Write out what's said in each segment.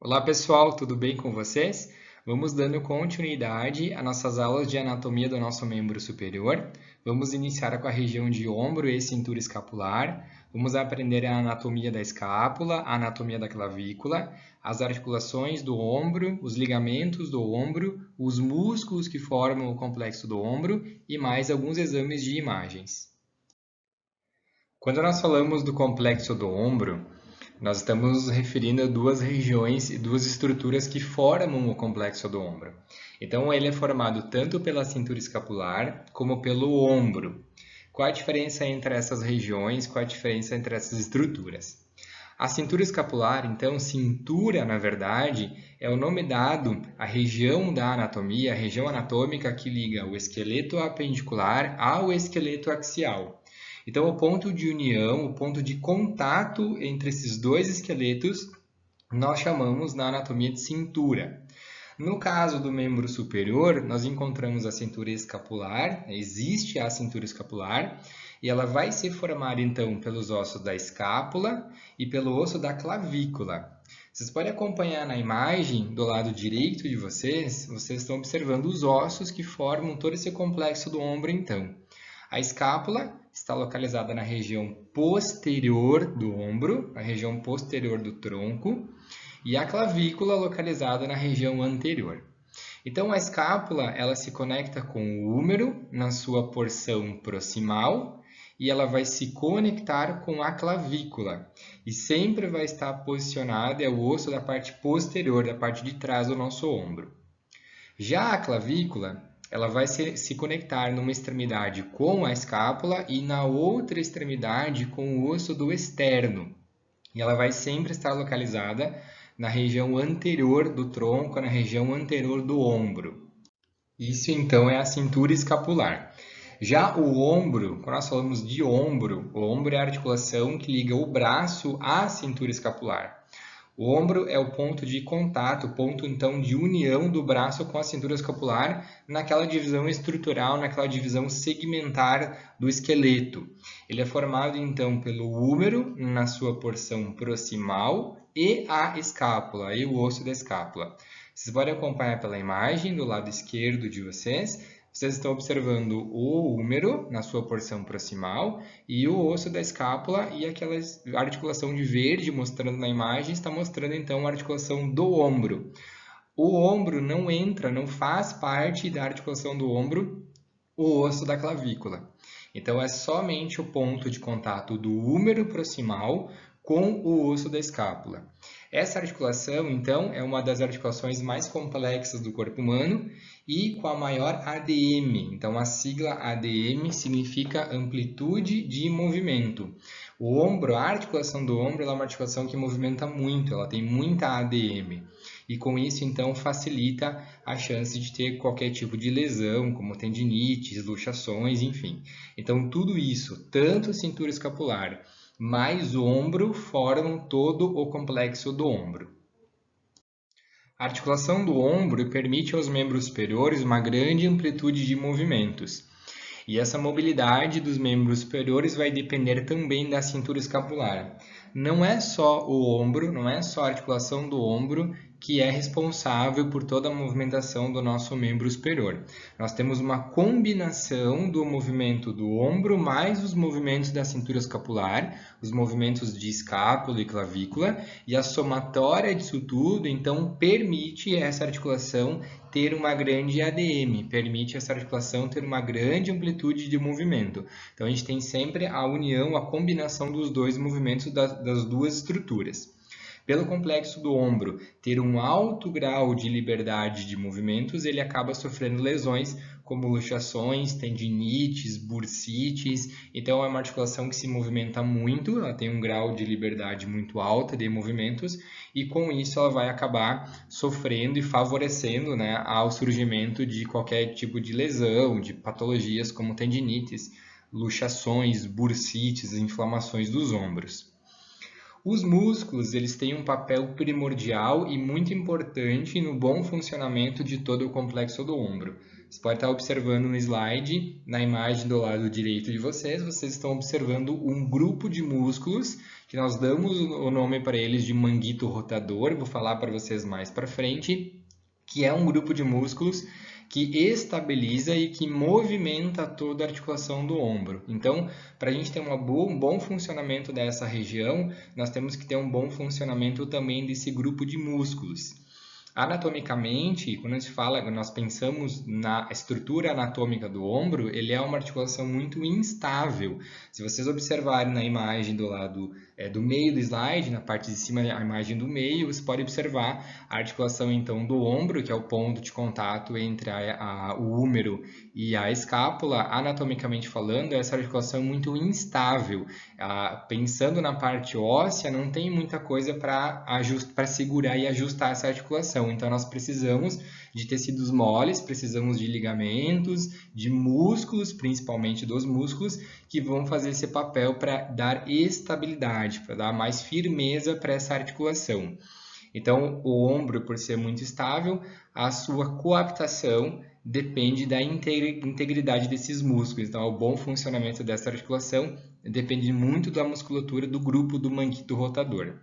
Olá pessoal, tudo bem com vocês? Vamos dando continuidade às nossas aulas de anatomia do nosso membro superior. Vamos iniciar com a região de ombro e cintura escapular. Vamos aprender a anatomia da escápula, a anatomia da clavícula, as articulações do ombro, os ligamentos do ombro, os músculos que formam o complexo do ombro e mais alguns exames de imagens. Quando nós falamos do complexo do ombro, nós estamos nos referindo a duas regiões e duas estruturas que formam o complexo do ombro. Então, ele é formado tanto pela cintura escapular como pelo ombro. Qual a diferença entre essas regiões? Qual a diferença entre essas estruturas? A cintura escapular, então, cintura, na verdade, é o nome dado à região da anatomia, a região anatômica que liga o esqueleto apendicular ao esqueleto axial. Então, o ponto de união, o ponto de contato entre esses dois esqueletos, nós chamamos na anatomia de cintura. No caso do membro superior, nós encontramos a cintura escapular, existe a cintura escapular, e ela vai ser formada então pelos ossos da escápula e pelo osso da clavícula. Vocês podem acompanhar na imagem do lado direito de vocês estão observando os ossos que formam todo esse complexo do ombro então. A escápula está localizada na região posterior do ombro, na região posterior do tronco, e a clavícula localizada na região anterior. Então, a escápula ela se conecta com o húmero na sua porção proximal e ela vai se conectar com a clavícula e sempre vai estar posicionada é o osso da parte posterior, da parte de trás do nosso ombro. Já a clavícula ela vai se conectar numa extremidade com a escápula e na outra extremidade com o osso do externo. E ela vai sempre estar localizada na região anterior do tronco, na região anterior do ombro. Isso então é a cintura escapular. Já o ombro, quando nós falamos de ombro, o ombro é a articulação que liga o braço à cintura escapular. O ombro é o ponto de contato, o ponto então de união do braço com a cintura escapular naquela divisão estrutural, naquela divisão segmentar do esqueleto. Ele é formado então pelo húmero na sua porção proximal e a escápula, e o osso da escápula. Vocês podem acompanhar pela imagem do lado esquerdo de vocês. Vocês estão observando o húmero na sua porção proximal e o osso da escápula e aquela articulação de verde mostrando na imagem está mostrando então a articulação do ombro. O ombro não entra, não faz parte da articulação do ombro o osso da clavícula. Então é somente o ponto de contato do húmero proximal com o osso da escápula. Essa articulação, então, é uma das articulações mais complexas do corpo humano e com a maior ADM. Então, a sigla ADM significa amplitude de movimento. O ombro, a articulação do ombro, é uma articulação que movimenta muito, ela tem muita ADM. E com isso, então, facilita a chance de ter qualquer tipo de lesão, como tendinites, luxações, enfim. Então, tudo isso, tanto cintura escapular mais o ombro, formam todo o complexo do ombro. A articulação do ombro permite aos membros superiores uma grande amplitude de movimentos. E essa mobilidade dos membros superiores vai depender também da cintura escapular. Não é só o ombro, não é só a articulação do ombro que é responsável por toda a movimentação do nosso membro superior. Nós temos uma combinação do movimento do ombro mais os movimentos da cintura escapular, os movimentos de escápula e clavícula, e a somatória disso tudo, então, permite essa articulação ter uma grande ADM, permite essa articulação ter uma grande amplitude de movimento. Então, a gente tem sempre a união, a combinação dos dois movimentos das duas estruturas. Pelo complexo do ombro ter um alto grau de liberdade de movimentos, ele acaba sofrendo lesões como luxações, tendinites, bursites. Então, é uma articulação que se movimenta muito, ela tem um grau de liberdade muito alta de movimentos e, com isso, ela vai acabar sofrendo e favorecendo, né, ao surgimento de qualquer tipo de lesão, de patologias como tendinites, luxações, bursites, inflamações dos ombros. Os músculos, eles têm um papel primordial e muito importante no bom funcionamento de todo o complexo do ombro. Você pode estar observando no slide, na imagem do lado direito de vocês, vocês estão observando um grupo de músculos, que nós damos o nome para eles de manguito rotador, vou falar para vocês mais para frente, que é um grupo de músculos que estabiliza e que movimenta toda a articulação do ombro. Então, para a gente ter um bom funcionamento dessa região, nós temos que ter um bom funcionamento também desse grupo de músculos. Anatomicamente, quando a gente fala, nós pensamos na estrutura anatômica do ombro, ele é uma articulação muito instável. Se vocês observarem na imagem do lado do meio do slide, na parte de cima a imagem do meio, você pode observar a articulação então do ombro, que é o ponto de contato entre o húmero e a escápula. Anatomicamente falando, essa articulação é muito instável. Pensando na parte óssea, não tem muita coisa para segurar e ajustar essa articulação. Então, nós precisamos de tecidos moles, precisamos de ligamentos, de músculos, principalmente dos músculos, que vão fazer esse papel para dar estabilidade, para dar mais firmeza para essa articulação. Então, o ombro, por ser muito estável, a sua coaptação depende da integridade desses músculos. Então, o bom funcionamento dessa articulação depende muito da musculatura do grupo do manguito rotador.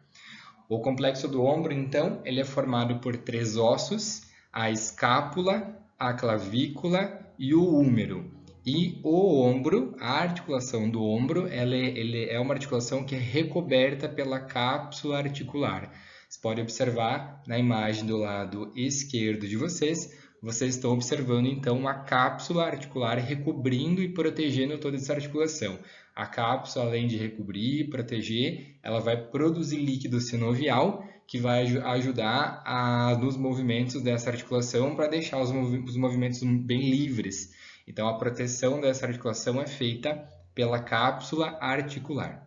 O complexo do ombro, então, ele é formado por 3 ossos, a escápula, a clavícula e o húmero. E o ombro, a articulação do ombro, ele é uma articulação que é recoberta pela cápsula articular. Você pode observar na imagem do lado esquerdo de vocês estão observando então uma cápsula articular recobrindo e protegendo toda essa articulação. A cápsula, além de recobrir e proteger, ela vai produzir líquido sinovial que vai ajudar nos movimentos dessa articulação para deixar os movimentos bem livres. Então, a proteção dessa articulação é feita pela cápsula articular.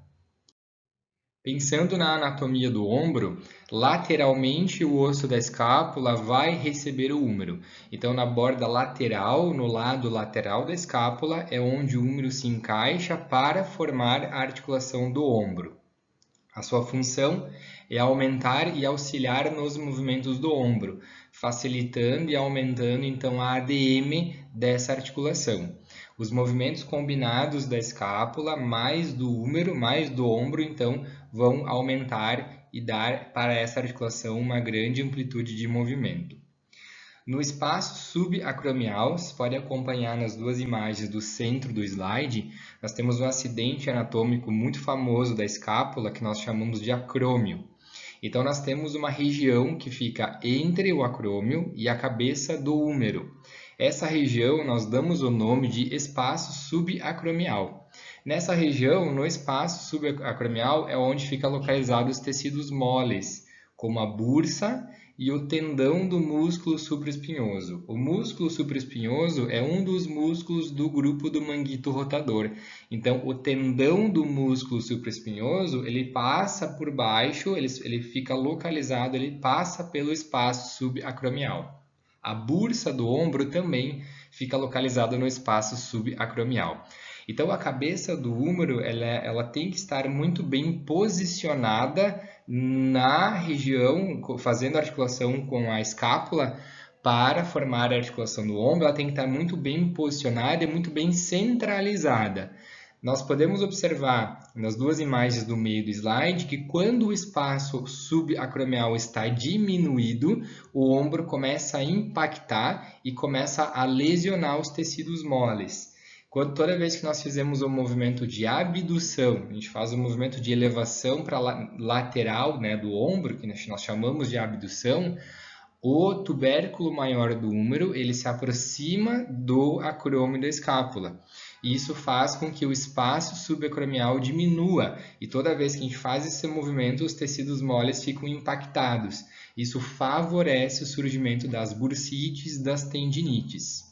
Pensando na anatomia do ombro, lateralmente o osso da escápula vai receber o húmero. Então, na borda lateral, no lado lateral da escápula, é onde o húmero se encaixa para formar a articulação do ombro. A sua função é aumentar e auxiliar nos movimentos do ombro, facilitando e aumentando então a ADM dessa articulação. Os movimentos combinados da escápula mais do húmero, mais do ombro, então, vão aumentar e dar para essa articulação uma grande amplitude de movimento. No espaço subacromial, você pode acompanhar nas 2 imagens do centro do slide, nós temos um acidente anatômico muito famoso da escápula que nós chamamos de acrômio. Então, nós temos uma região que fica entre o acrômio e a cabeça do húmero. Essa região nós damos o nome de espaço subacromial. Nessa região, no espaço subacromial, é onde fica localizado os tecidos moles, como a bursa e o tendão do músculo supraespinhoso. O músculo supraespinhoso é um dos músculos do grupo do manguito rotador. Então, o tendão do músculo supraespinhoso, ele passa por baixo, ele fica localizado, ele passa pelo espaço subacromial. A bursa do ombro também fica localizada no espaço subacromial. Então, a cabeça do húmero ela tem que estar muito bem posicionada na região, fazendo articulação com a escápula para formar a articulação do ombro. Ela tem que estar muito bem posicionada e muito bem centralizada. Nós podemos observar nas 2 imagens do meio do slide que quando o espaço subacromial está diminuído, o ombro começa a impactar e começa a lesionar os tecidos moles. Toda vez que nós fizemos um movimento de abdução, a gente faz um movimento de elevação para lateral, né, do ombro, que nós chamamos de abdução, o tubérculo maior do húmero ele se aproxima do acrômio da escápula. E isso faz com que o espaço subacromial diminua. E toda vez que a gente faz esse movimento, os tecidos moles ficam impactados. Isso favorece o surgimento das bursites, das tendinites.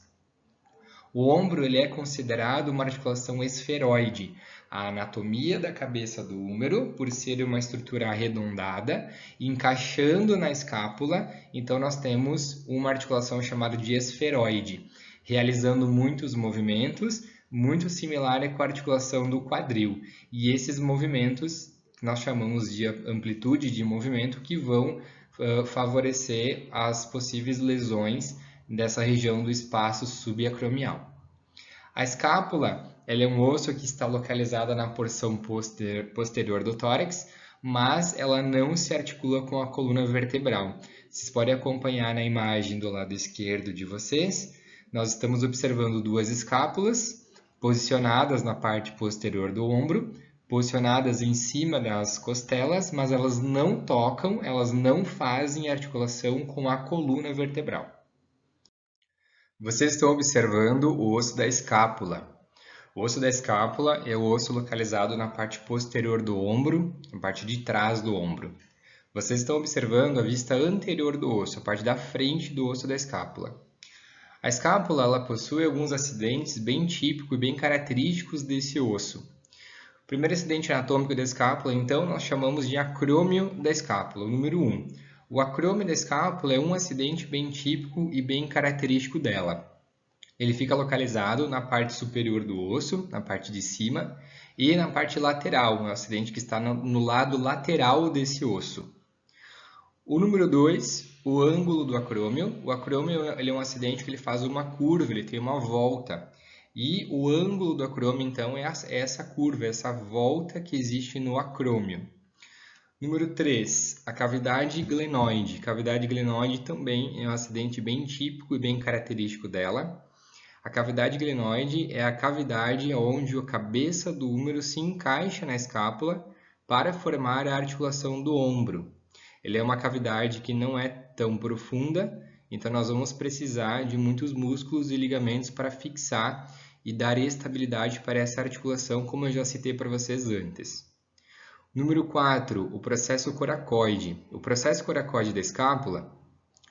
O ombro ele é considerado uma articulação esferoide. A anatomia da cabeça do húmero, por ser uma estrutura arredondada, encaixando na escápula, então nós temos uma articulação chamada de esferoide, realizando muitos movimentos, muito similar com a articulação do quadril. E esses movimentos nós chamamos de amplitude de movimento que vão favorecer as possíveis lesões dessa região do espaço subacromial. A escápula ela é um osso que está localizada na porção posterior do tórax, mas ela não se articula com a coluna vertebral. Vocês podem acompanhar na imagem do lado esquerdo de vocês. Nós estamos observando duas escápulas posicionadas na parte posterior do ombro, posicionadas em cima das costelas, mas elas não tocam, elas não fazem articulação com a coluna vertebral. Vocês estão observando o osso da escápula. O osso da escápula é o osso localizado na parte posterior do ombro, na parte de trás do ombro. Vocês estão observando a vista anterior do osso, a parte da frente do osso da escápula. A escápula ela possui alguns acidentes bem típicos e bem característicos desse osso. O primeiro acidente anatômico da escápula, então, nós chamamos de acrômio da escápula, o número 1. O acrômio da escápula é um acidente bem típico e bem característico dela. Ele fica localizado na parte superior do osso, na parte de cima, e na parte lateral, um acidente que está no lado lateral desse osso. O número 2, o ângulo do acrômio. O acrômio ele é um acidente que ele faz uma curva, ele tem uma volta. E o ângulo do acrômio, então, é essa curva, essa volta que existe no acrômio. Número 3, a cavidade glenoide. Cavidade glenoide também é um acidente bem típico e bem característico dela. A cavidade glenoide é a cavidade onde a cabeça do húmero se encaixa na escápula para formar a articulação do ombro. Ele é uma cavidade que não é tão profunda, então nós vamos precisar de muitos músculos e ligamentos para fixar e dar estabilidade para essa articulação, como eu já citei para vocês antes. Número 4, o processo coracoide. O processo coracoide da escápula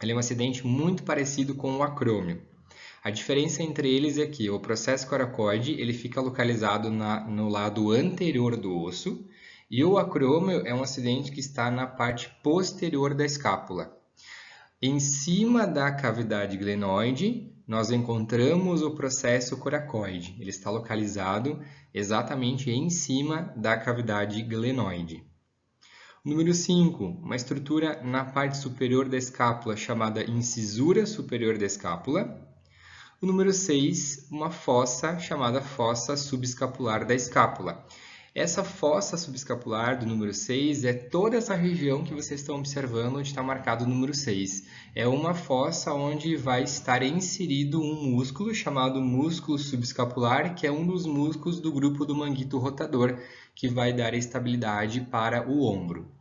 ele é um acidente muito parecido com o acrômio. A diferença entre eles é que o processo coracoide ele fica localizado no lado anterior do osso e o acrômio é um acidente que está na parte posterior da escápula. Em cima da cavidade glenoide, nós encontramos o processo coracoide. Ele está localizado exatamente em cima da cavidade glenoide. Número 5, uma estrutura na parte superior da escápula chamada incisura superior da escápula. O número 6, uma fossa chamada fossa subescapular da escápula. Essa fossa subescapular do número 6 é toda essa região que vocês estão observando onde está marcado o número 6. É uma fossa onde vai estar inserido um músculo chamado músculo subescapular, que é um dos músculos do grupo do manguito rotador, que vai dar estabilidade para o ombro.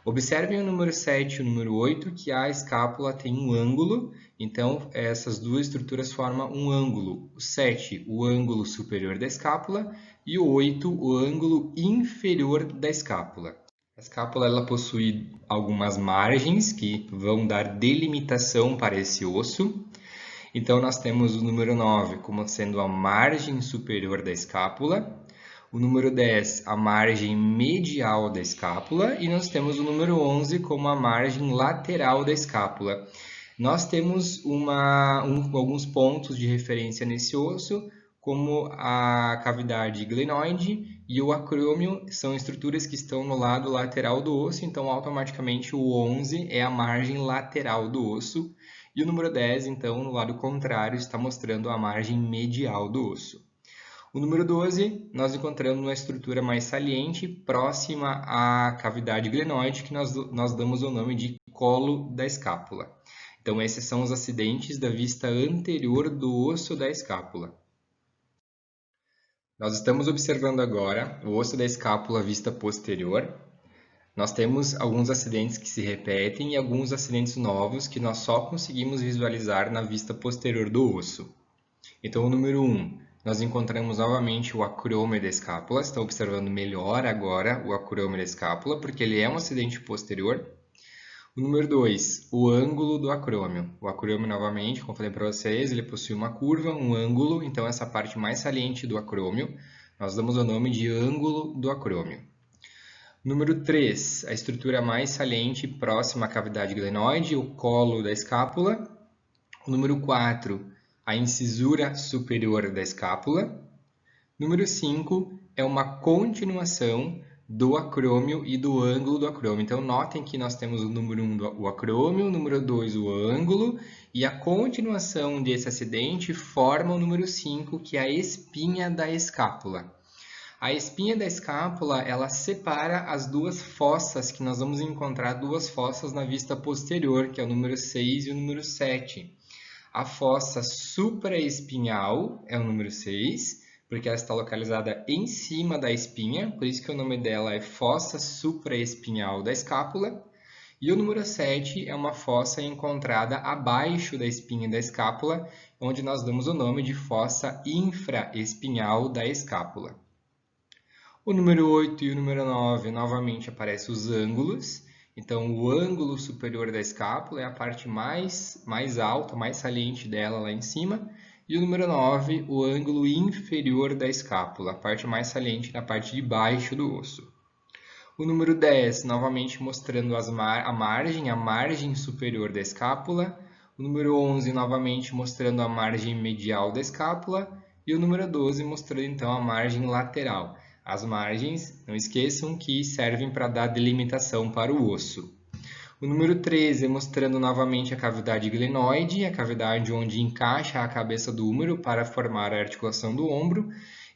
Observem o número 7 e o número 8, que a escápula tem um ângulo, então essas duas estruturas formam um ângulo. O 7, o ângulo superior da escápula, e o 8, o ângulo inferior da escápula. A escápula ela possui algumas margens que vão dar delimitação para esse osso. Então nós temos o número 9 como sendo a margem superior da escápula. O número 10, a margem medial da escápula, e nós temos o número 11 como a margem lateral da escápula. Nós temos alguns pontos de referência nesse osso, como a cavidade glenoide e o acrômio, são estruturas que estão no lado lateral do osso, então automaticamente o 11 é a margem lateral do osso, e o número 10, então, no lado contrário, está mostrando a margem medial do osso. O número 12, nós encontramos uma estrutura mais saliente, próxima à cavidade glenoide, que nós damos o nome de colo da escápula. Então, esses são os acidentes da vista anterior do osso da escápula. Nós estamos observando agora o osso da escápula vista posterior. Nós temos alguns acidentes que se repetem e alguns acidentes novos que nós só conseguimos visualizar na vista posterior do osso. Então, o número 1. Nós encontramos novamente o acrômio da escápula. Estão observando melhor agora o acrômio da escápula, porque ele é um acidente posterior. O número 2, o ângulo do acrômio. O acrômio, novamente, como falei para vocês, ele possui uma curva, um ângulo. Então, essa parte mais saliente do acrômio, nós damos o nome de ângulo do acrômio. Número 3, a estrutura mais saliente próxima à cavidade glenoide, o colo da escápula. O número 4, a incisura superior da escápula. Número 5 é uma continuação do acrômio e do ângulo do acrômio. Então, notem que nós temos o número 1 o acrômio, o número 2 o ângulo, e a continuação desse acidente forma o número 5, que é a espinha da escápula. A espinha da escápula, ela separa as duas fossas, que nós vamos encontrar duas fossas na vista posterior, que é o número 6 e o número 7. A fossa supraespinhal é o número 6, porque ela está localizada em cima da espinha, por isso que o nome dela é fossa supraespinhal da escápula. E o número 7 é uma fossa encontrada abaixo da espinha da escápula, onde nós damos o nome de fossa infraespinhal da escápula. O número 8 e o número 9, novamente aparecem os ângulos. Então, o ângulo superior da escápula é a parte mais alta, mais saliente dela lá em cima. E o número 9, o ângulo inferior da escápula, a parte mais saliente na parte de baixo do osso. O número 10, novamente mostrando a margem superior da escápula. O número 11, novamente mostrando a margem medial da escápula. E o número 12, mostrando então a margem lateral. As margens, não esqueçam que servem para dar delimitação para o osso. O número 13 mostrando novamente a cavidade glenoide, a cavidade onde encaixa a cabeça do húmero para formar a articulação do ombro.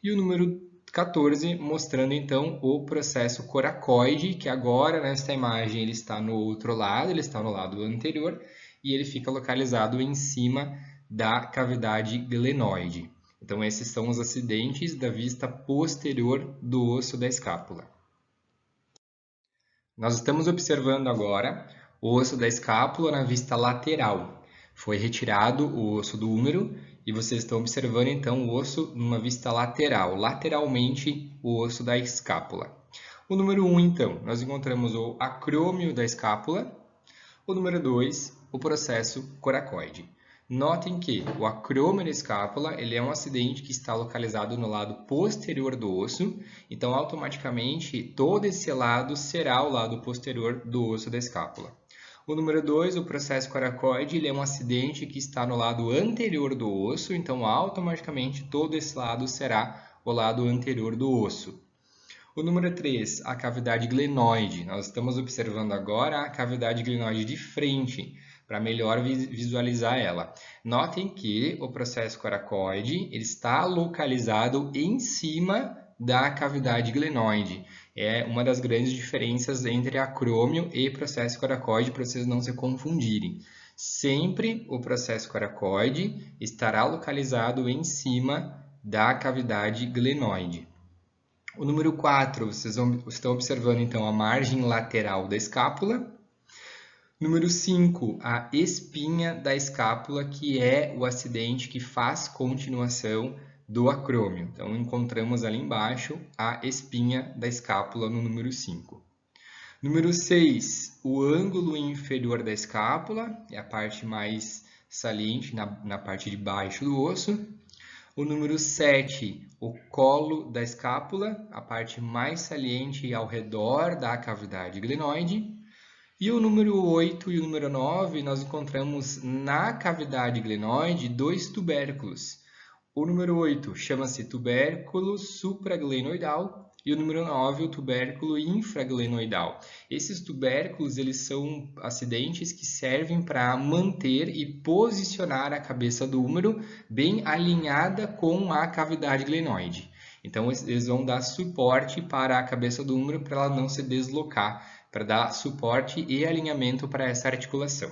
E o número 14 mostrando então o processo coracoide, que agora nesta imagem ele está no outro lado, ele está no lado anterior e ele fica localizado em cima da cavidade glenoide. Então, esses são os acidentes da vista posterior do osso da escápula. Nós estamos observando agora o osso da escápula na vista lateral. Foi retirado o osso do húmero e vocês estão observando então o osso numa vista lateral, lateralmente o osso da escápula. O número 1, então, nós encontramos o acrômio da escápula. O número 2, o processo coracoide. Notem que o acrômio da escápula ele é um acidente que está localizado no lado posterior do osso, então automaticamente todo esse lado será o lado posterior do osso da escápula. O número 2, o processo coracoide, ele é um acidente que está no lado anterior do osso, então automaticamente todo esse lado será o lado anterior do osso. O número 3, a cavidade glenoide. Nós estamos observando agora a cavidade glenoide de frente, para melhor visualizar ela. Notem que o processo coracoide ele está localizado em cima da cavidade glenoide. É uma das grandes diferenças entre acrômio e processo coracoide, para vocês não se confundirem. Sempre o processo coracoide estará localizado em cima da cavidade glenoide. O número 4, vocês estão observando então a margem lateral da escápula. Número 5, a espinha da escápula, que é o acidente que faz continuação do acrômio. Então, encontramos ali embaixo a espinha da escápula no número 5. Número 6, o ângulo inferior da escápula, é a parte mais saliente na parte de baixo do osso. O número 7, o colo da escápula, a parte mais saliente ao redor da cavidade glenoide. E o número 8 e o número 9, nós encontramos na cavidade glenoide dois tubérculos. O número 8 chama-se tubérculo supraglenoidal e o número 9 o tubérculo infraglenoidal. Esses tubérculos eles são acidentes que servem para manter e posicionar a cabeça do húmero bem alinhada com a cavidade glenoide. Então, eles vão dar suporte para a cabeça do húmero para ela não se deslocar, para dar suporte e alinhamento para essa articulação.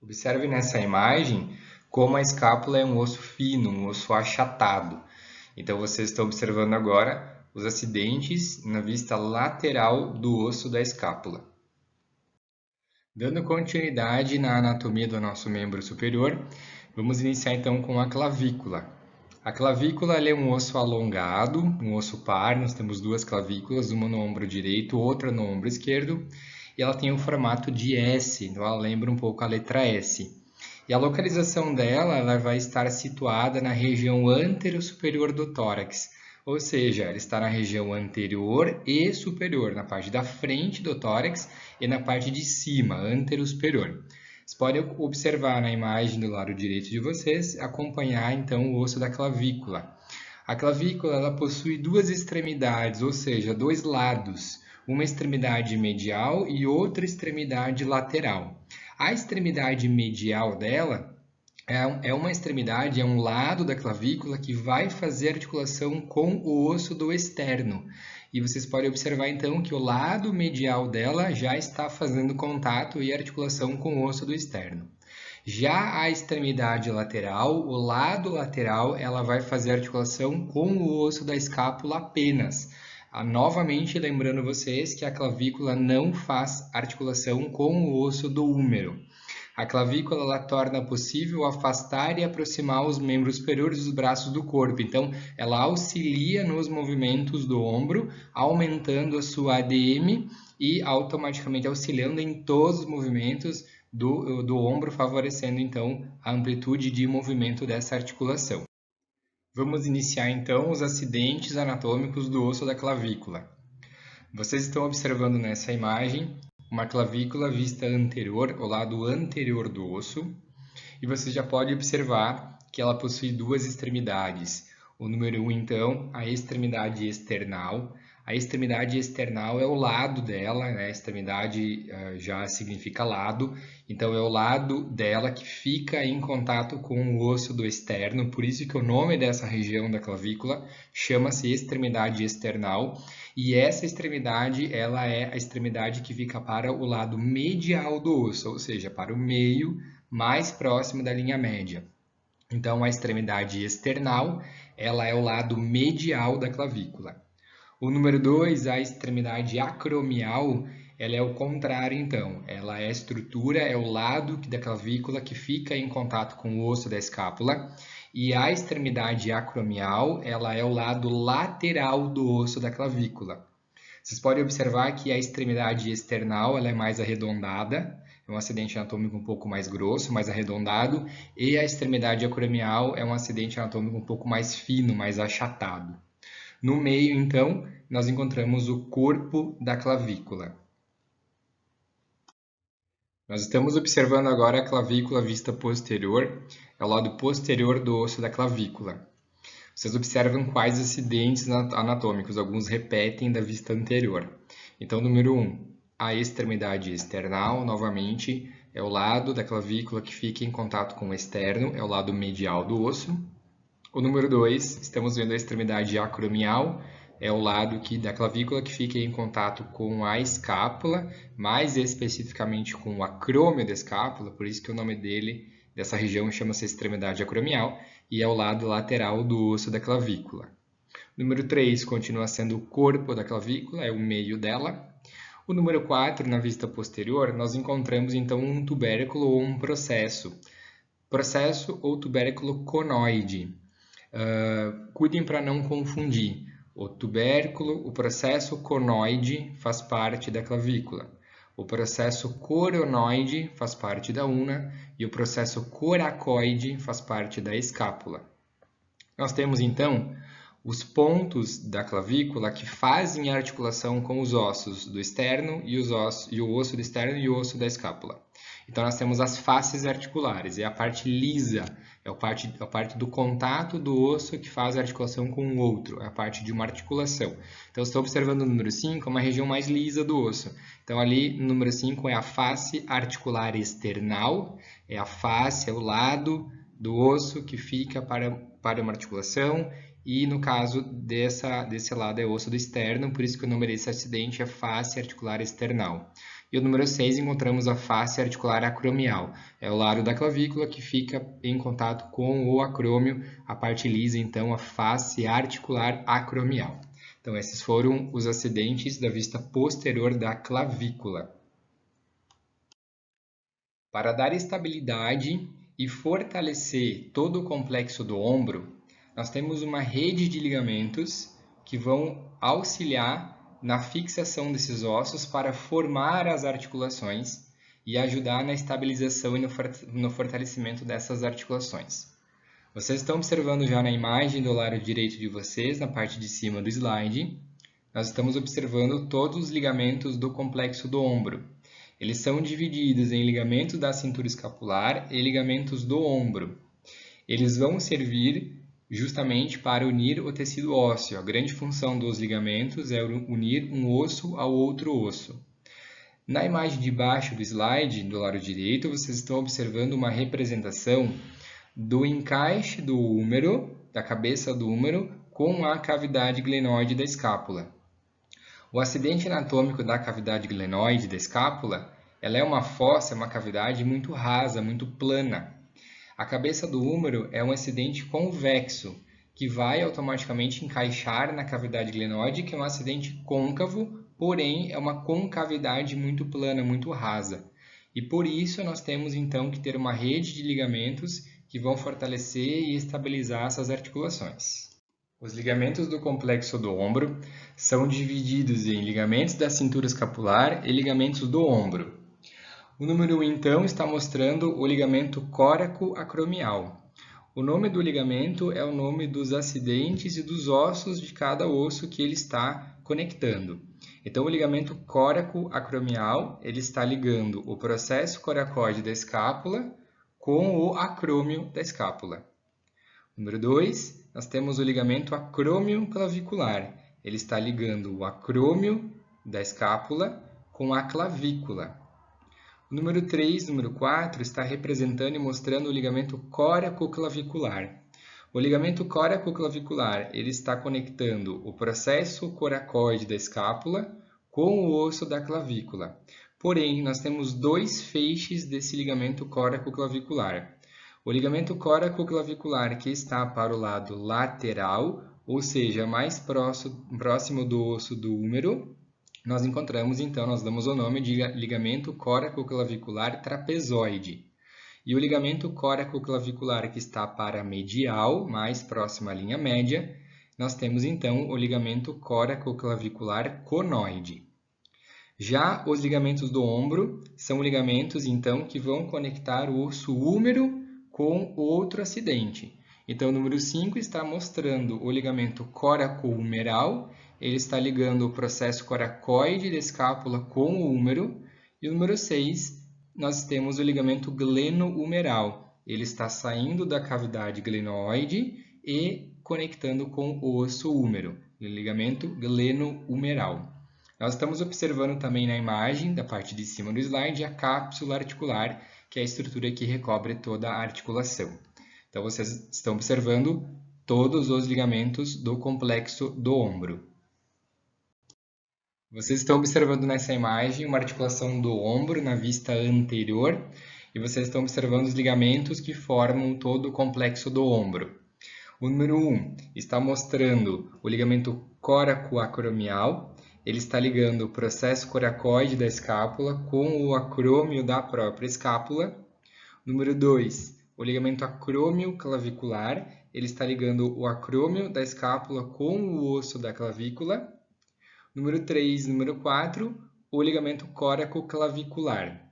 Observe nessa imagem como a escápula é um osso fino, um osso achatado. Então, vocês estão observando agora os acidentes na vista lateral do osso da escápula. Dando continuidade na anatomia do nosso membro superior, vamos iniciar então com a clavícula. A clavícula é um osso alongado, um osso par, nós temos duas clavículas, uma no ombro direito, outra no ombro esquerdo, e ela tem o formato de S, então ela lembra um pouco a letra S. E a localização dela ela vai estar situada na região antero-superior do tórax, ou seja, ela está na região anterior e superior, na parte da frente do tórax e na parte de cima, antero-superior. Vocês podem observar na imagem do lado direito de vocês, acompanhar então o osso da clavícula. A clavícula ela possui duas extremidades, ou seja, dois lados, uma extremidade medial e outra extremidade lateral. A extremidade medial dela é uma extremidade, é um lado da clavícula que vai fazer articulação com o osso do externo. E vocês podem observar então que o lado medial dela já está fazendo contato e articulação com o osso do externo. Já a extremidade lateral, o lado lateral, ela vai fazer articulação com o osso da escápula apenas. Novamente lembrando vocês que a clavícula não faz articulação com o osso do húmero. A clavícula ela torna possível afastar e aproximar os membros superiores dos braços do corpo. Então, ela auxilia nos movimentos do ombro, aumentando a sua ADM e automaticamente auxiliando em todos os movimentos do ombro, favorecendo então a amplitude de movimento dessa articulação. Vamos iniciar então os acidentes anatômicos do osso da clavícula. Vocês estão observando nessa imagem uma clavícula vista anterior, o lado anterior do osso, e você já pode observar que ela possui duas extremidades. O número 1, então, a extremidade external. A extremidade external é o lado dela, né? A extremidade já significa lado, então é o lado dela que fica em contato com o osso do externo, por isso que o nome dessa região da clavícula chama-se extremidade external, e essa extremidade ela é a extremidade que fica para o lado medial do osso, ou seja, para o meio mais próximo da linha média. Então, a extremidade external ela é o lado medial da clavícula. O número 2, a extremidade acromial, ela é o contrário, então. Ela é a estrutura, é o lado da clavícula que fica em contato com o osso da escápula. E a extremidade acromial, ela é o lado lateral do osso da clavícula. Vocês podem observar que a extremidade external ela é mais arredondada, é um acidente anatômico um pouco mais grosso, mais arredondado, e a extremidade acromial é um acidente anatômico um pouco mais fino, mais achatado. No meio, então, nós encontramos o corpo da clavícula. Nós estamos observando agora a clavícula vista posterior, é o lado posterior do osso da clavícula. Vocês observam quais acidentes anatômicos, alguns repetem da vista anterior. Então, número 1, a extremidade external, novamente, é o lado da clavícula que fica em contato com o externo, é o lado medial do osso. O número 2, estamos vendo a extremidade acromial, é o lado da clavícula que fica em contato com a escápula, mais especificamente com o acrômio da escápula, por isso que o nome dessa região chama-se extremidade acromial, e é o lado lateral do osso da clavícula. O número 3 continua sendo o corpo da clavícula, é o meio dela. O número 4, na vista posterior, nós encontramos então um tubérculo ou um processo. Processo ou tubérculo conoide. Cuidem para não confundir. O tubérculo, o processo conoide faz parte da clavícula. O processo coronoide faz parte da una e o processo coracoide faz parte da escápula. Nós temos então os pontos da clavícula que fazem a articulação com os ossos do externo e o osso do externo e o osso da escápula. Então, nós temos as faces articulares, é a parte lisa, é a parte do contato do osso que faz a articulação com o outro, é a parte de uma articulação. Então, estou observando o número 5, uma região mais lisa do osso. Então, ali, no número 5 é a face articular external, é a face, é o lado do osso que fica para uma articulação, e no caso desse lado é o osso do externo, por isso que o nome desse acidente é face articular external. E o número 6 encontramos a face articular acromial. É o lado da clavícula que fica em contato com o acrômio, a parte lisa, então, a face articular acromial. Então, esses foram os acidentes da vista posterior da clavícula. Para dar estabilidade e fortalecer todo o complexo do ombro, nós temos uma rede de ligamentos que vão auxiliar na fixação desses ossos para formar as articulações e ajudar na estabilização e no fortalecimento dessas articulações. Vocês estão observando já na imagem do lado direito de vocês, na parte de cima do slide, nós estamos observando todos os ligamentos do complexo do ombro. Eles são divididos em ligamentos da cintura escapular e ligamentos do ombro. Eles vão servir justamente para unir o tecido ósseo. A grande função dos ligamentos é unir um osso ao outro osso. Na imagem de baixo do slide, do lado direito, vocês estão observando uma representação do encaixe do húmero, da cabeça do húmero, com a cavidade glenoide da escápula. O acidente anatômico da cavidade glenoide da escápula, ela é uma fossa, uma cavidade muito rasa, muito plana. A cabeça do húmero é um acidente convexo, que vai automaticamente encaixar na cavidade glenoide, que é um acidente côncavo, porém é uma concavidade muito plana, muito rasa. E por isso nós temos então que ter uma rede de ligamentos que vão fortalecer e estabilizar essas articulações. Os ligamentos do complexo do ombro são divididos em ligamentos da cintura escapular e ligamentos do ombro. O número 1, então, está mostrando o ligamento córaco-acromial. O nome do ligamento é o nome dos acidentes e dos ossos de cada osso que ele está conectando. Então, o ligamento córaco-acromial, ele está ligando o processo coracoide da escápula com o acrômio da escápula. Número 2, nós temos o ligamento acrômio-clavicular. Ele está ligando o acrômio da escápula com a clavícula. O número 3, número 4, está representando e mostrando o ligamento córaco-clavicular. O ligamento córaco-clavicular, ele está conectando o processo coracoide da escápula com o osso da clavícula. Porém, nós temos dois feixes desse ligamento córaco-clavicular. O ligamento córaco-clavicular que está para o lado lateral, ou seja, mais próximo do osso do húmero, nós encontramos, então, nós damos o nome de ligamento córaco-clavicular trapezoide. E o ligamento córaco-clavicular que está para medial, mais próximo à linha média, nós temos, então, o ligamento córaco-clavicular conoide. Já os ligamentos do ombro são ligamentos, então, que vão conectar o osso húmero com outro acidente. Então, o número 5 está mostrando o ligamento coraco-humeral, ele está ligando o processo coracoide da escápula com o húmero. E o número 6, nós temos o ligamento gleno-humeral. Ele está saindo da cavidade glenoide e conectando com o osso húmero, o ligamento gleno-humeral. Nós estamos observando também na imagem, da parte de cima do slide, a cápsula articular, que é a estrutura que recobre toda a articulação. Então, vocês estão observando todos os ligamentos do complexo do ombro. Vocês estão observando nessa imagem uma articulação do ombro na vista anterior e vocês estão observando os ligamentos que formam todo o complexo do ombro. O número 1 está mostrando o ligamento coracoacromial. Ele está ligando o processo coracoide da escápula com o acrômio da própria escápula. Número 2, o ligamento acrômio-clavicular. Ele está ligando o acrômio da escápula com o osso da clavícula. Número 3, número 4, o ligamento córaco-clavicular.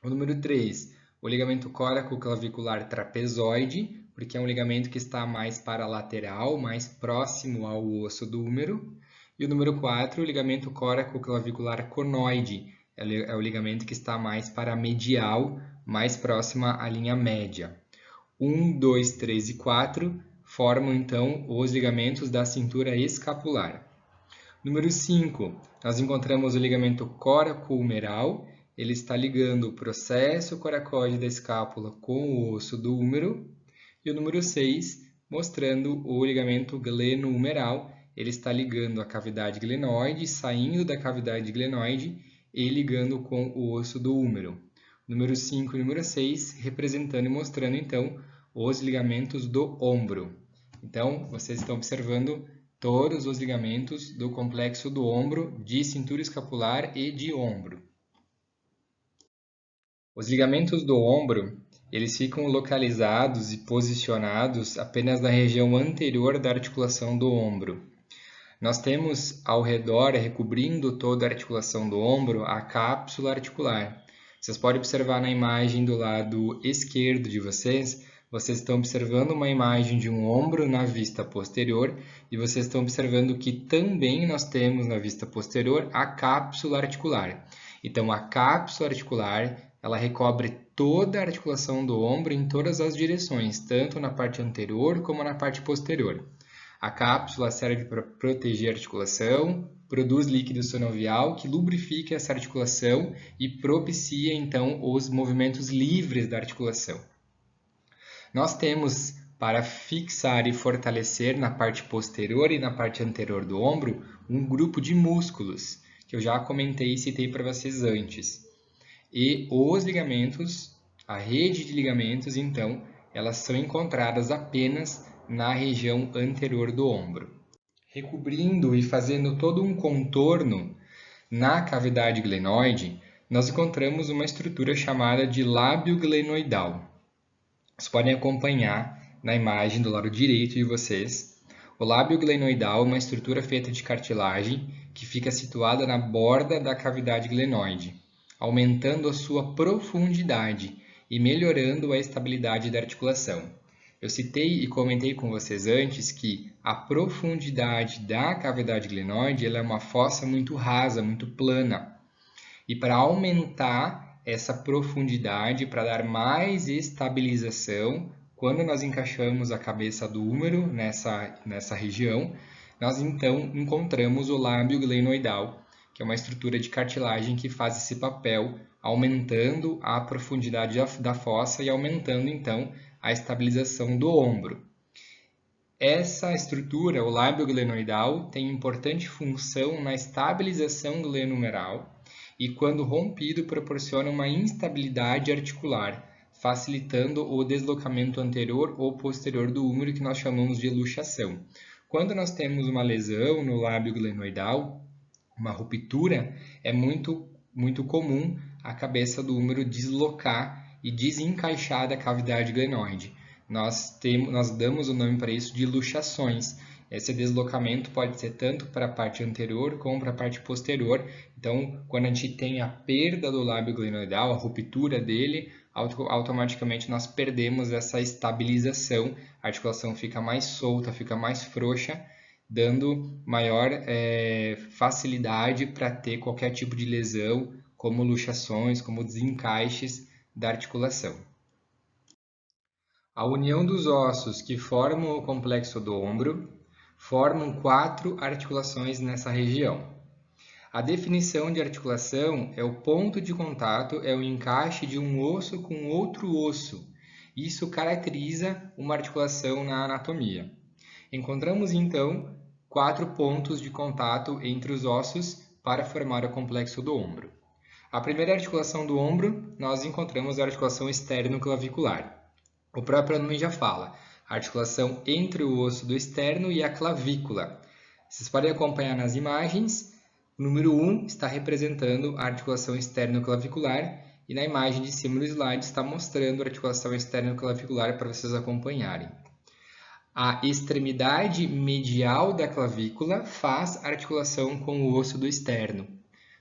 O número 3, o ligamento córaco-clavicular trapezoide, porque é um ligamento que está mais para a lateral, mais próximo ao osso do húmero. E o número 4, o ligamento córaco-clavicular conoide, é o ligamento que está mais para a medial, mais próxima à linha média. 1, 2, 3 e 4 formam, então, os ligamentos da cintura escapular. Número 5, nós encontramos o ligamento coraco-humeral. Ele está ligando o processo coracoide da escápula com o osso do húmero. E o número 6, mostrando o ligamento gleno-humeral. Ele está ligando a cavidade glenoide, saindo da cavidade glenoide e ligando com o osso do húmero. Número 5 e número 6, representando e mostrando, então, os ligamentos do ombro. Então, vocês estão observando todos os ligamentos do complexo do ombro, de cintura escapular e de ombro. Os ligamentos do ombro, eles ficam localizados e posicionados apenas na região anterior da articulação do ombro. Nós temos ao redor, recobrindo toda a articulação do ombro, a cápsula articular. Vocês podem observar na imagem do lado esquerdo de vocês estão observando uma imagem de um ombro na vista posterior e vocês estão observando que também nós temos na vista posterior a cápsula articular. Então, a cápsula articular ela recobre toda a articulação do ombro em todas as direções, tanto na parte anterior como na parte posterior. A cápsula serve para proteger a articulação, produz líquido sinovial que lubrifica essa articulação e propicia, então, os movimentos livres da articulação. Nós temos, para fixar e fortalecer na parte posterior e na parte anterior do ombro, um grupo de músculos, que eu já comentei e citei para vocês antes. E os ligamentos, a rede de ligamentos, então, elas são encontradas apenas na região anterior do ombro. Recobrindo e fazendo todo um contorno na cavidade glenoide, nós encontramos uma estrutura chamada de lábio glenoidal. Vocês podem acompanhar na imagem do lado direito de vocês. O lábio glenoidal é uma estrutura feita de cartilagem que fica situada na borda da cavidade glenoide, aumentando a sua profundidade e melhorando a estabilidade da articulação. Eu citei e comentei com vocês antes que a profundidade da cavidade glenoide ela é uma fossa muito rasa, muito plana. E para aumentar essa profundidade, para dar mais estabilização, quando nós encaixamos a cabeça do húmero nessa região, nós então encontramos o lábio glenoidal, que é uma estrutura de cartilagem que faz esse papel, aumentando a profundidade da fossa e aumentando então a estabilização do ombro. Essa estrutura, o lábio glenoidal, tem importante função na estabilização glenohumeral e, quando rompido, proporciona uma instabilidade articular, facilitando o deslocamento anterior ou posterior do húmero, que nós chamamos de luxação. Quando nós temos uma lesão no lábio glenoidal, uma ruptura, é muito comum a cabeça do húmero deslocar e desencaixar da cavidade glenoide. Nós damos o nome para isso de luxações. Esse deslocamento pode ser tanto para a parte anterior como para a parte posterior. Então, quando a gente tem a perda do lábio glenoidal, a ruptura dele, automaticamente nós perdemos essa estabilização, a articulação fica mais solta, fica mais frouxa, dando maior facilidade para ter qualquer tipo de lesão, como luxações, como desencaixes da articulação. A união dos ossos que formam o complexo do ombro formam 4 articulações nessa região. A definição de articulação é o ponto de contato, é o encaixe de um osso com outro osso. Isso caracteriza uma articulação na anatomia. Encontramos então 4 pontos de contato entre os ossos para formar o complexo do ombro. A primeira articulação do ombro, nós encontramos a articulação externo-clavicular. O próprio nome já fala, a articulação entre o osso do externo e a clavícula. Vocês podem acompanhar nas imagens. O número 1 está representando a articulação externo-clavicular e na imagem de cima do slide está mostrando a articulação externo-clavicular para vocês acompanharem. A extremidade medial da clavícula faz articulação com o osso do externo,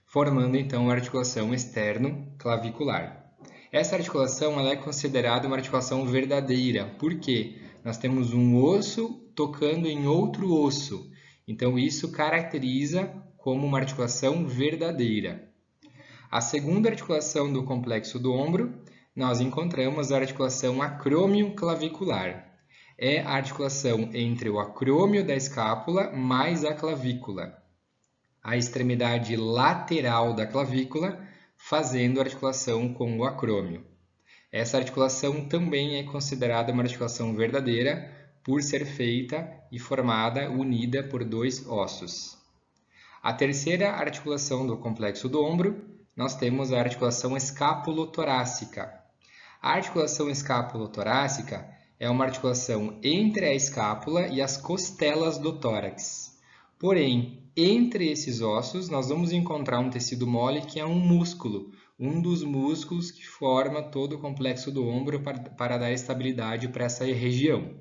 formando então a articulação externo-clavicular. Essa articulação ela é considerada uma articulação verdadeira, porque nós temos um osso tocando em outro osso. Então, isso caracteriza como uma articulação verdadeira. A segunda articulação do complexo do ombro, nós encontramos a articulação acrômio-clavicular. É a articulação entre o acrômio da escápula mais a clavícula. A extremidade lateral da clavícula fazendo articulação com o acrômio. Essa articulação também é considerada uma articulação verdadeira por ser feita e formada, unida por 2 ossos. A terceira articulação do complexo do ombro, nós temos a articulação escapulotorácica. A articulação escapulotorácica é uma articulação entre a escápula e as costelas do tórax. Porém, entre esses ossos, nós vamos encontrar um tecido mole que é um músculo, um dos músculos que forma todo o complexo do ombro para dar estabilidade para essa região.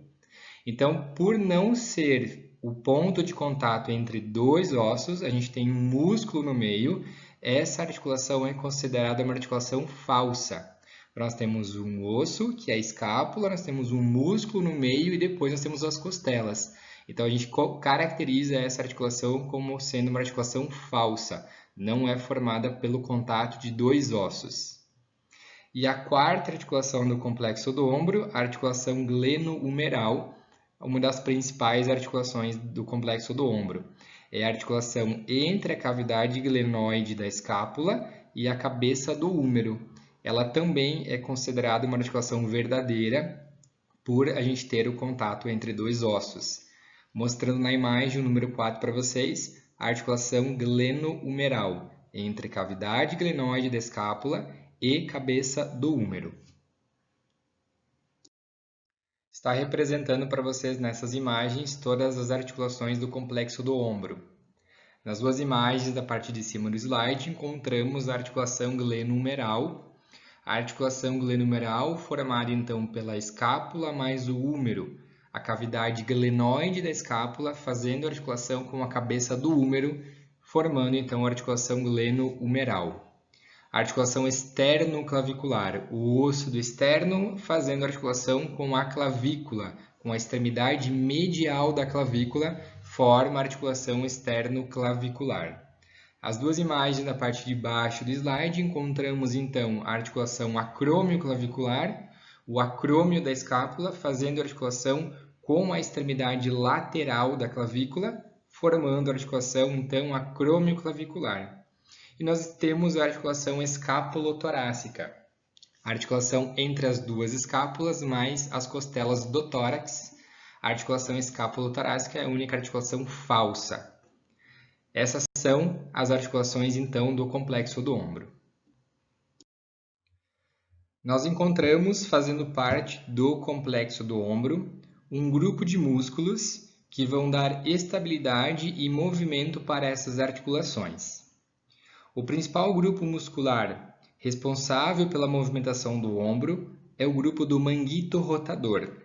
Então, por não ser o ponto de contato entre 2 ossos, a gente tem um músculo no meio, essa articulação é considerada uma articulação falsa. Nós temos um osso, que é a escápula, nós temos um músculo no meio e depois nós temos as costelas. Então, a gente caracteriza essa articulação como sendo uma articulação falsa, não é formada pelo contato de 2 ossos. E a quarta articulação do complexo do ombro, a articulação glenohumeral, uma das principais articulações do complexo do ombro. É a articulação entre a cavidade glenoide da escápula e a cabeça do húmero. Ela também é considerada uma articulação verdadeira por a gente ter o contato entre dois ossos. Mostrando na imagem o número 4 para vocês, a articulação glenohumeral, entre cavidade glenoide da escápula e cabeça do húmero. Está representando para vocês nessas imagens todas as articulações do complexo do ombro. Nas duas imagens da parte de cima do slide, encontramos a articulação glenohumeral. A articulação glenohumeral formada então pela escápula mais o húmero, a cavidade glenoide da escápula fazendo articulação com a cabeça do húmero, formando então a articulação glenohumeral. A articulação externo-clavicular, o osso do externo fazendo articulação com a clavícula, com a extremidade medial da clavícula, forma a articulação externo-clavicular. As duas imagens na parte de baixo do slide encontramos então a articulação acrômio-clavicular, o acrômio da escápula fazendo articulação com a extremidade lateral da clavícula, formando a articulação então acrômio-clavicular. E nós temos a articulação escapulotorácica, a articulação entre as duas escápulas mais as costelas do tórax. A articulação escapulotorácica é a única articulação falsa. Essas são as articulações, então, do complexo do ombro. Nós encontramos, fazendo parte do complexo do ombro, um grupo de músculos que vão dar estabilidade e movimento para essas articulações. O principal grupo muscular responsável pela movimentação do ombro é o grupo do manguito rotador.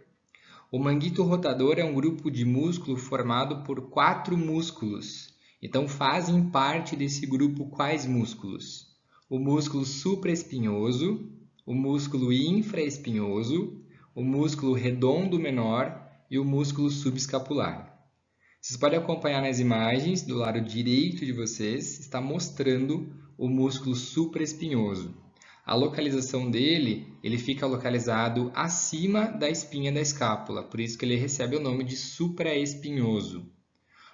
O manguito rotador é um grupo de músculo formado por 4 músculos. Então, fazem parte desse grupo quais músculos? O músculo supraespinhoso, o músculo infraespinhoso, o músculo redondo menor e o músculo subescapular. Vocês podem acompanhar nas imagens, do lado direito de vocês, está mostrando o músculo supraespinhoso. A localização dele, ele fica localizado acima da espinha da escápula, por isso que ele recebe o nome de supraespinhoso.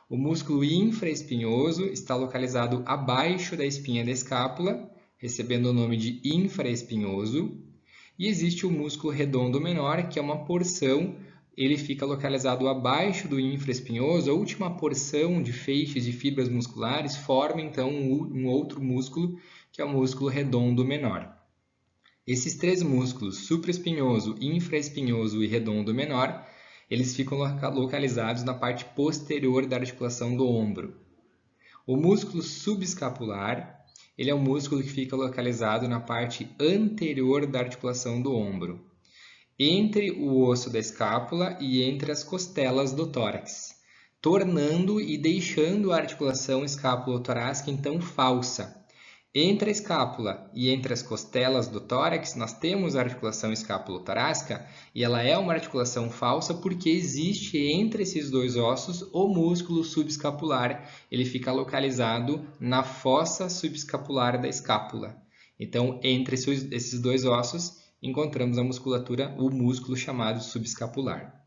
O músculo infraespinhoso está localizado abaixo da espinha da escápula, recebendo o nome de infraespinhoso. E existe o músculo redondo menor, que é uma porção, ele fica localizado abaixo do infraespinhoso. A última porção de feixes de fibras musculares forma então um outro músculo, que é o músculo redondo menor. Esses 3 músculos, supraespinhoso, infraespinhoso e redondo menor, eles ficam localizados na parte posterior da articulação do ombro. O músculo subescapular, ele é um músculo que fica localizado na parte anterior da articulação do ombro, entre o osso da escápula e entre as costelas do tórax, tornando e deixando a articulação escapulotorácica então falsa. Entre a escápula e entre as costelas do tórax, nós temos a articulação escapulotorácica e ela é uma articulação falsa porque existe entre esses dois ossos o músculo subescapular. Ele fica localizado na fossa subescapular da escápula. Então, entre esses dois ossos, encontramos a musculatura, o músculo chamado subescapular.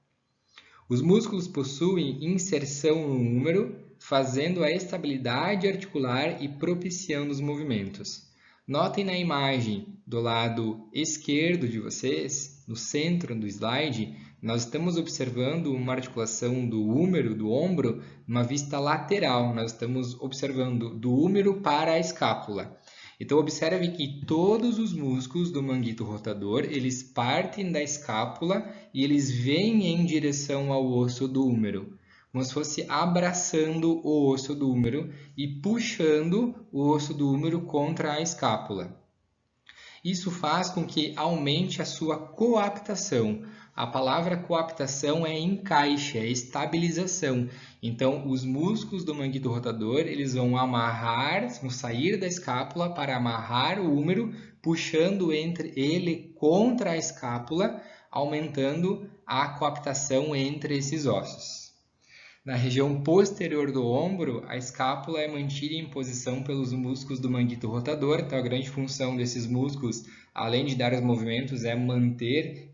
Os músculos possuem inserção no húmero, fazendo a estabilidade articular e propiciando os movimentos. Notem na imagem do lado esquerdo de vocês, no centro do slide, nós estamos observando uma articulação do húmero, do ombro, numa vista lateral. Nós estamos observando do húmero para a escápula. Então, observe que todos os músculos do manguito rotador, eles partem da escápula e eles vêm em direção ao osso do húmero, como se fosse abraçando o osso do húmero e puxando o osso do húmero contra a escápula. Isso faz com que aumente a sua coaptação. A palavra coaptação é encaixe, é estabilização. Então, os músculos do manguito rotador, eles vão sair da escápula para amarrar o húmero, puxando ele contra a escápula, aumentando a coaptação entre esses ossos. Na região posterior do ombro, a escápula é mantida em posição pelos músculos do manguito rotador. Então, a grande função desses músculos, além de dar os movimentos, é manter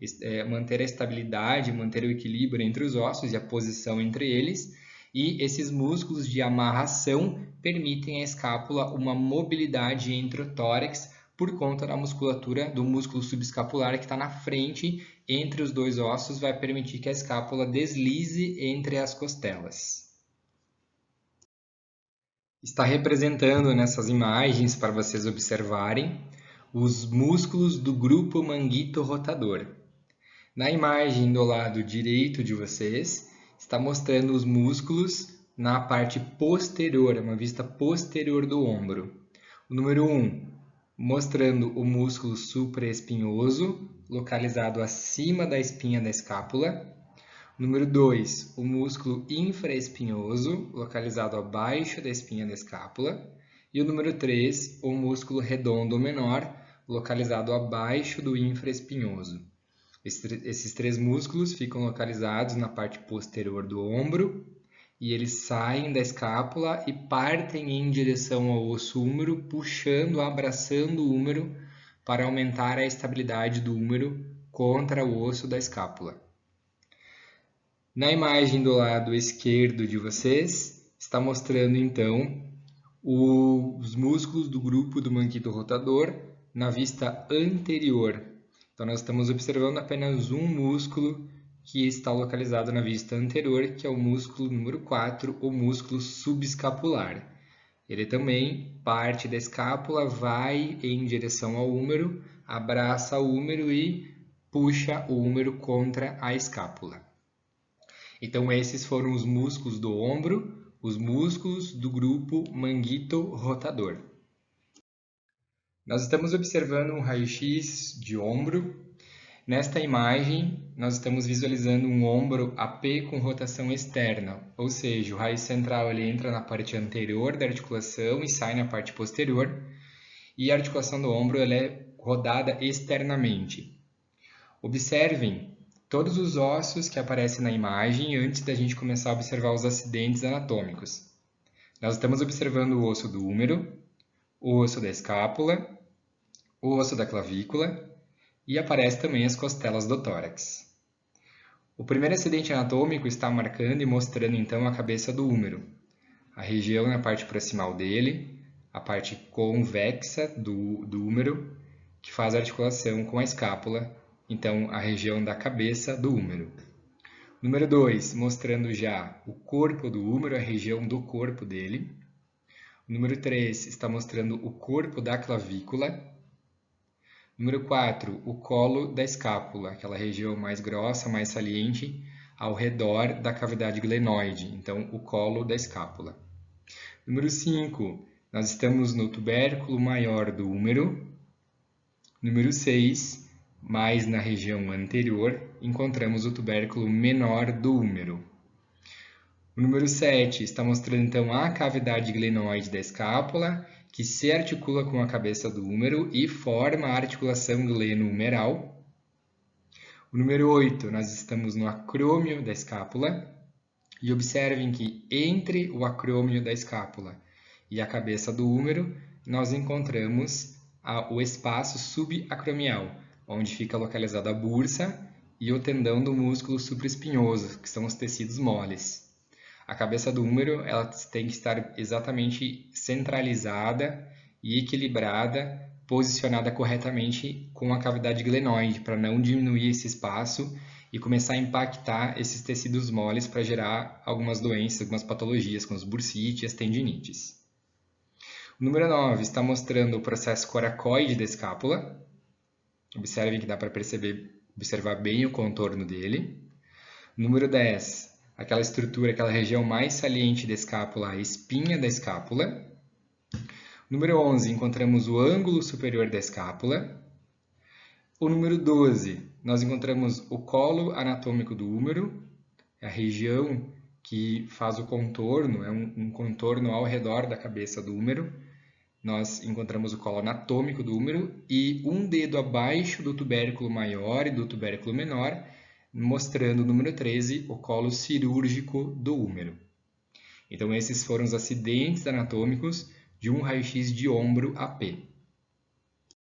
a estabilidade, manter o equilíbrio entre os ossos e a posição entre eles. E esses músculos de amarração permitem à escápula uma mobilidade entre o tórax por conta da musculatura do músculo subescapular que está na frente entre os dois ossos, vai permitir que a escápula deslize entre as costelas. Está representando nessas imagens, para vocês observarem, os músculos do grupo manguito-rotador. Na imagem do lado direito de vocês, está mostrando os músculos na parte posterior, uma vista posterior do ombro. O número 1, mostrando o músculo supraespinhoso, localizado acima da espinha da escápula. Número 2, o músculo infraespinhoso, localizado abaixo da espinha da escápula. E o número 3, o músculo redondo menor, localizado abaixo do infraespinhoso. Esses 3 músculos ficam localizados na parte posterior do ombro e eles saem da escápula e partem em direção ao osso húmero, puxando, abraçando o húmero para aumentar a estabilidade do húmero contra o osso da escápula. Na imagem do lado esquerdo de vocês, está mostrando então os músculos do grupo do manguito rotador na vista anterior. Então nós estamos observando apenas um músculo que está localizado na vista anterior, que é o músculo número 4, o músculo subescapular. Ele também parte da escápula, vai em direção ao húmero, abraça o húmero e puxa o húmero contra a escápula. Então esses foram os músculos do ombro, os músculos do grupo manguito-rotador. Nós estamos observando um raio-x de ombro. Nesta imagem, nós estamos visualizando um ombro AP com rotação externa, ou seja, o raio central ele entra na parte anterior da articulação e sai na parte posterior, e a articulação do ombro ela é rodada externamente. Observem todos os ossos que aparecem na imagem antes da gente começar a observar os acidentes anatômicos. Nós estamos observando o osso do húmero, o osso da escápula, o osso da clavícula, e aparece também as costelas do tórax. O primeiro acidente anatômico está marcando e mostrando então a cabeça do húmero, a região na parte proximal dele, a parte convexa do húmero, que faz a articulação com a escápula, então a região da cabeça do húmero. Número 2, mostrando já o corpo do húmero, a região do corpo dele. Número 3, está mostrando o corpo da clavícula. Número 4, o colo da escápula, aquela região mais grossa, mais saliente, ao redor da cavidade glenoide, então o colo da escápula. Número 5, nós estamos no tubérculo maior do húmero. Número 6, mais na região anterior, encontramos o tubérculo menor do húmero. O número 7 está mostrando então a cavidade glenoide da escápula, que se articula com a cabeça do húmero e forma a articulação gleno-humeral. O número 8, nós estamos no acrômio da escápula. E observem que entre o acrômio da escápula e a cabeça do húmero, nós encontramos o espaço subacromial, onde fica localizada a bursa e o tendão do músculo supraespinhoso, que são os tecidos moles. A cabeça do húmero ela tem que estar exatamente centralizada e equilibrada, posicionada corretamente com a cavidade glenoide, para não diminuir esse espaço e começar a impactar esses tecidos moles para gerar algumas doenças, algumas patologias, como as bursites e as tendinites. O número 9 está mostrando o processo coracoide da escápula. Observem que dá para observar bem o contorno dele. Número 10, aquela estrutura, aquela região mais saliente da escápula, a espinha da escápula. Número 11, encontramos o ângulo superior da escápula. O número 12, nós encontramos o colo anatômico do húmero, a região que faz o contorno, é um contorno ao redor da cabeça do húmero. Nós encontramos o colo anatômico do húmero e um dedo abaixo do tubérculo maior e do tubérculo menor, mostrando o número 13, o colo cirúrgico do húmero. Então esses foram os acidentes anatômicos de um raio-x de ombro AP.